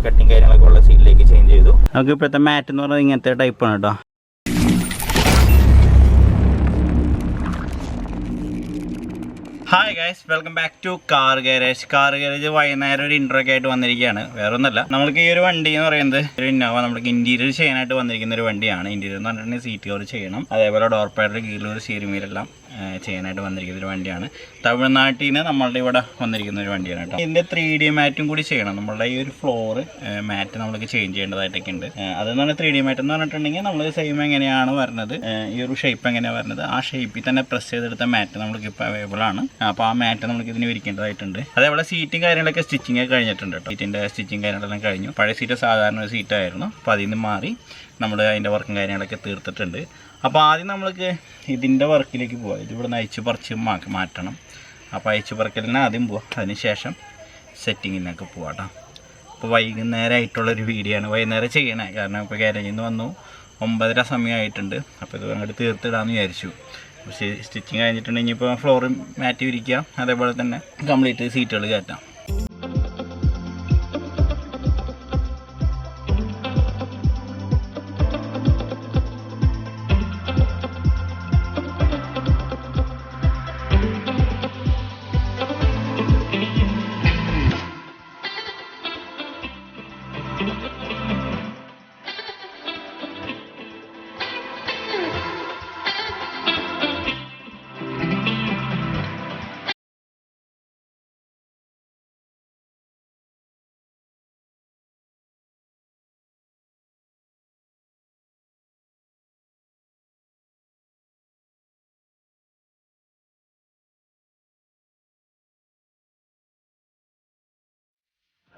Cutting കാര്യങ്ങളൊക്കെ ഉള്ള സീറ്റിലേക്ക് ചേഞ്ച് ചെയ്തു. നമുക്ക് ഇപ്പോഴത്തെ മാറ്റ് എന്ന് പറയുന്നത് ഇങ്ങനത്തെ ടൈപ്പാണ് കേട്ടോ. Hi guys, welcome back to car garage. Car garage വൈകുന്നേരം ഒരു ഇൻട്രോ ഒക്കെ ആയിട്ട് വന്നിരിക്കുകയാണ്. വേറെ ഒന്നുമല്ല, നമ്മൾക്ക് ഈ ഒരു വണ്ടി എന്ന് പറയുന്നത് ഒരു ഇന്നോവ നമ്മൾക്ക് ഇന്റീരിയർ ചെയ്യാനായിട്ട് വന്നിരിക്കുന്ന ഒരു വണ്ടിയാണ്. ഇന്റീരിയർ എന്ന് പറഞ്ഞിട്ടുണ്ടെങ്കിൽ സീറ്റ് കവർ ചെയ്യണം, അതേപോലെ ഡോർ പാഡ്, ഗീലൂർ, സ്റ്റീയറിംഗ് വീലെല്ലാം ചെയ്യാനായിട്ട് വന്നിരിക്കുന്ന ഒരു വണ്ടിയാണ്. തമിഴ്നാട്ടിൽ നിന്ന് നമ്മളുടെ ഇവിടെ വന്നിരിക്കുന്ന ഒരു വണ്ടിയാണ് കേട്ടോ. ഇതിൻ്റെ 3D മാറ്റും കൂടി ചെയ്യണം. നമ്മളുടെ ഈ ഒരു ഫ്ലോർ മാറ്റ് നമ്മൾക്ക് ചേഞ്ച് ചെയ്യേണ്ടതായിട്ടൊക്കെ ഉണ്ട്. അതെന്ന് പറഞ്ഞാൽ 3D മാറ്റ് എന്ന് പറഞ്ഞിട്ടുണ്ടെങ്കിൽ നമ്മൾ സെയിം എങ്ങനെയാണ് വരുന്നത്, ഈ ഒരു ഷേപ്പ് എങ്ങനെയാണ് വരുന്നത്, ആ ഷേപ്പിൽ തന്നെ പ്രസ് ചെയ്തെടുത്ത മാറ്റ് നമ്മൾക്ക് ഇപ്പോൾ അവൈലബിൾ ആണ്. അപ്പോൾ ആ മാറ്റ് നമുക്ക് ഇതിന് വിരിക്കേണ്ടതായിട്ടുണ്ട്. അതേപോലെ സീറ്റും കാര്യങ്ങളൊക്കെ സ്റ്റിച്ചിങ് ഒക്കെ കഴിഞ്ഞിട്ടുണ്ട് കേട്ടോ. സീറ്റിൻ്റെ സ്റ്റിച്ചിങ് കാര്യങ്ങളെല്ലാം കഴിഞ്ഞു. പഴയ സീറ്റ് സാധാരണ ഒരു സീറ്റായിരുന്നു, അപ്പോൾ അതിൽ നിന്ന് മാറി നമ്മൾ അതിൻ്റെ വർക്കും കാര്യങ്ങളൊക്കെ തീർത്തിട്ടുണ്ട്. അപ്പോൾ ആദ്യം നമ്മൾക്ക് ഇതിൻ്റെ വർക്കിലേക്ക് പോകാം. ഇതിവിടെ നിന്ന് അയച്ചു പറിച്ച് മാറ്റണം. അപ്പോൾ അയച്ചു പറിക്കലിന് ആദ്യം പോവാം, അതിന് ശേഷം സെറ്റിങ്ങിനൊക്കെ പോവാം കേട്ടോ. അപ്പോൾ വൈകുന്നേരമായിട്ടുള്ളൊരു വീഡിയോ ആണ്, വൈകുന്നേരം ചെയ്യണേ. കാരണം ഇപ്പോൾ ഗാരേജിൽ നിന്ന് വന്നു 9:30 സമയമായിട്ടുണ്ട്. അപ്പോൾ ഇത് അങ്ങോട്ട് തീർത്തിടാമെന്ന് വിചാരിച്ചു. പക്ഷേ സ്റ്റിച്ചിങ് കഴിഞ്ഞിട്ടുണ്ടെങ്കിൽ ഇപ്പോൾ ഫ്ലോർ മാറ്റി വിരിക്കുക, അതേപോലെ തന്നെ കംപ്ലീറ്റ് സീറ്റുകൾ കയറ്റാം.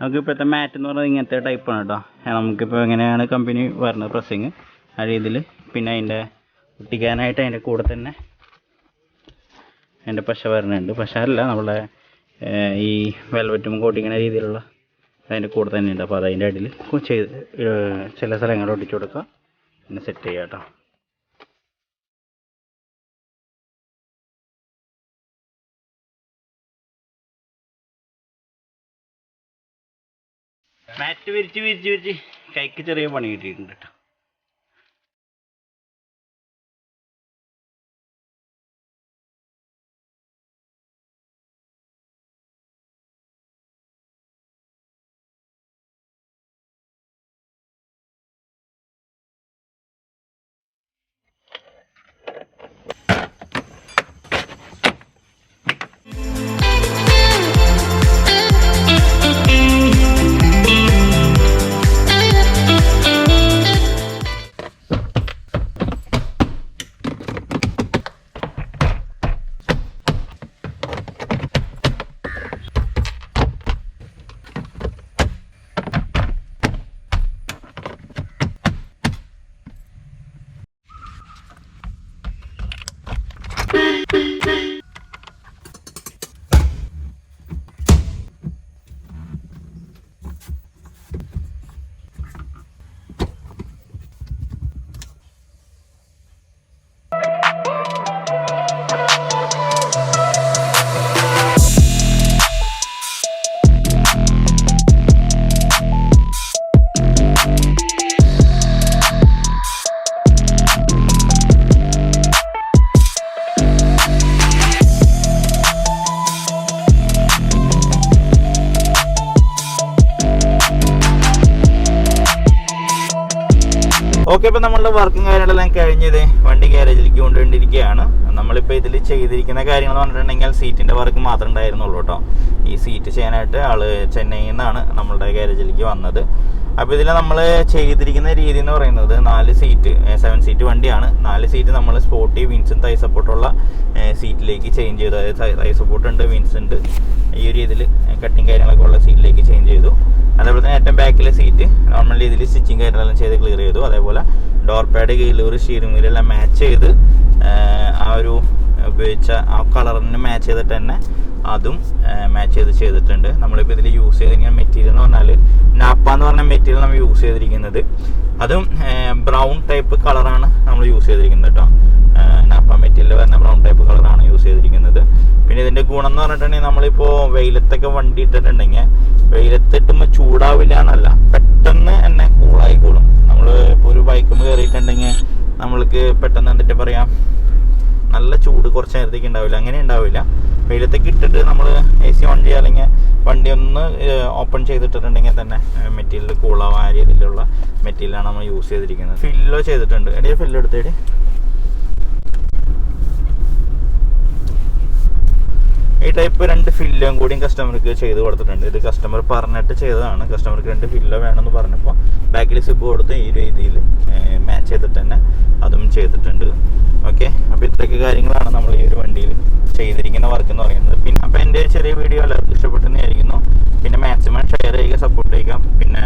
നമുക്ക് ഇപ്പോഴത്തെ മാറ്റ് എന്ന് പറയുന്നത് ഇങ്ങനത്തെ ടൈപ്പാണ് കേട്ടോ. നമുക്കിപ്പോൾ എങ്ങനെയാണ് കമ്പനി വരുന്നത് പ്രസ്സിങ്, ആ രീതിയിൽ. പിന്നെ അതിൻ്റെ ഒട്ടിക്കാനായിട്ട് അതിൻ്റെ കൂടെ തന്നെ അതിൻ്റെ പശ വരുന്നുണ്ട്. പശ അല്ല, നമ്മളെ ഈ വെൽവെറ്റും കോട്ടിക്കുന്ന രീതിയിലുള്ള അതിൻ്റെ കൂടെ തന്നെ ഉണ്ട്. അപ്പോൾ അതതിൻ്റെ അടിയിൽ ചെയ്ത് ചില സ്ഥലങ്ങൾ ഒട്ടിച്ചു കൊടുക്കുക, പിന്നെ സെറ്റ് ചെയ്യുക കേട്ടോ. മാറ്റ് വിരിച്ച് കൈക്ക് ചെറിയ പണി കിട്ടിയിട്ടുണ്ട് കേട്ടോ. ഓക്കെ, ഇപ്പോൾ നമ്മളുടെ വർക്കും കാര്യങ്ങളെല്ലാം കഴിഞ്ഞത് വണ്ടി ഗാരേജിലേക്ക് കൊണ്ടുവന്നിരിക്കുകയാണ്. നമ്മളിപ്പോൾ ഇതിൽ ചെയ്തിരിക്കുന്ന കാര്യങ്ങൾ പറഞ്ഞിട്ടുണ്ടെങ്കിൽ സീറ്റിൻ്റെ വർക്ക് മാത്രമേ ഉണ്ടായിരുന്നുള്ളൂ കേട്ടോ. ഈ സീറ്റ് ചെയ്യാനായിട്ട് ആള് ചെന്നൈയിൽ നിന്നാണ് നമ്മളുടെ ഗാരേജിലേക്ക് വന്നത്. അപ്പോൾ ഇതിൽ നമ്മൾ ചെയ്തിരിക്കുന്ന രീതി എന്ന് പറയുന്നത് 4 സീറ്റ് 7 സീറ്റ് വണ്ടിയാണ്. 4 സീറ്റ് നമ്മൾ സ്പോട്ടി വിൻസും തൈ സപ്പോർട്ടുള്ള സീറ്റിലേക്ക് ചേഞ്ച് ചെയ്തു. അതായത് തൈ സപ്പോർട്ട് ഉണ്ട്, വിൻസ് ഉണ്ട്. ഈ ഒരു രീതിയിൽ കട്ടിങ് കാര്യങ്ങളൊക്കെ ഉള്ള സീറ്റിലേക്ക് ചേഞ്ച് ചെയ്തു. അതേപോലെ തന്നെ ഏറ്റവും ബാക്കിലെ സീറ്റ് നോർമൽ രീതിയിൽ സ്റ്റിച്ചിങ് കാര്യങ്ങളെല്ലാം ചെയ്ത് ക്ലിയർ ചെയ്തു. അതേപോലെ ഡോർ പാഡ്, ഗീലൂർ, സ്റ്റീയറിംഗ് വീലെല്ലാം മാച്ച് ചെയ്ത് ആ ഒരു ഉപയോഗിച്ച ആ കളറിന് മാച്ച് ചെയ്തിട്ട് തന്നെ അതും മാച്ച് ചെയ്തിട്ടുണ്ട്. നമ്മളിപ്പോൾ ഇതിൽ യൂസ് ചെയ്തിരിക്കുന്ന മെറ്റീരിയൽ എന്ന് പറഞ്ഞാൽ നാപ്പ എന്ന് പറഞ്ഞ മെറ്റീരിയൽ നമ്മൾ യൂസ് ചെയ്തിരിക്കുന്നത്. അതും ബ്രൗൺ ടൈപ്പ് കളറാണ് നമ്മൾ യൂസ് ചെയ്തിരിക്കുന്നത് കേട്ടോ. നാപ്പ മെറ്റീരിയൽ വരുന്ന ബ്രൗൺ ടൈപ്പ് കളറാണ് യൂസ് ചെയ്തിരിക്കുന്നത്. പിന്നെ ഇതിൻ്റെ ഗുണം എന്ന് പറഞ്ഞിട്ടുണ്ടെങ്കിൽ നമ്മളിപ്പോൾ വെയിലത്തൊക്കെ വണ്ടി ഇട്ടിട്ടുണ്ടെങ്കിൽ വെയിലത്തിട്ടുമ്പോൾ ചൂടാവില്ല എന്നല്ല, കുറച്ച് നേരത്തേക്ക് ഉണ്ടാവില്ല, അങ്ങനെ ഉണ്ടാവില്ല. വെയിലത്തേക്ക് ഇട്ടിട്ട് നമ്മൾ AC ഓൺ ചെയ്യുക, അല്ലെങ്കിൽ വണ്ടി ഒന്ന് ഓപ്പൺ ചെയ്തിട്ടുണ്ടെങ്കിൽ തന്നെ മെറ്റീരിയൽ കൂളാവാൻ ആ രീതിയിലുള്ള മെറ്റീരിയലാണ് നമ്മൾ യൂസ് ചെയ്തിരിക്കുന്നത്. ഫില്ലോ ചെയ്തിട്ടുണ്ട്. എടിയ ഫില്ലോ എടുത്തേടി. ഈ ടൈപ്പ് 2 ഫില്ലും കൂടിയും കസ്റ്റമർക്ക് ചെയ്ത് കൊടുത്തിട്ടുണ്ട്. ഇത് കസ്റ്റമർ പറഞ്ഞിട്ട് ചെയ്തതാണ്. കസ്റ്റമർക്ക് 2 ഫില്ലോ വേണമെന്ന് പറഞ്ഞപ്പോൾ ബാക്കിൽ സിബ് കൊടുത്ത് ഈ രീതിയിൽ മാച്ച് ചെയ്തിട്ട് തന്നെ അതും ചെയ്തിട്ടുണ്ട്. ഓക്കെ, അപ്പോൾ ഇത്രയൊക്കെ കാര്യങ്ങളാണ് നമ്മൾ ഈ ഒരു വണ്ടിയിൽ ചെയ്തിരിക്കുന്ന വർക്ക് എന്ന് പറയുന്നത്. പിന്നെ അപ്പോൾ എൻ്റെ ചെറിയ വീഡിയോ എല്ലാവർക്കും ഇഷ്ടപ്പെട്ടെന്ന് വിചാരിക്കുന്നു. പിന്നെ മാക്സിമം ഷെയർ ചെയ്യുക, സപ്പോർട്ട് ചെയ്യുക. പിന്നെ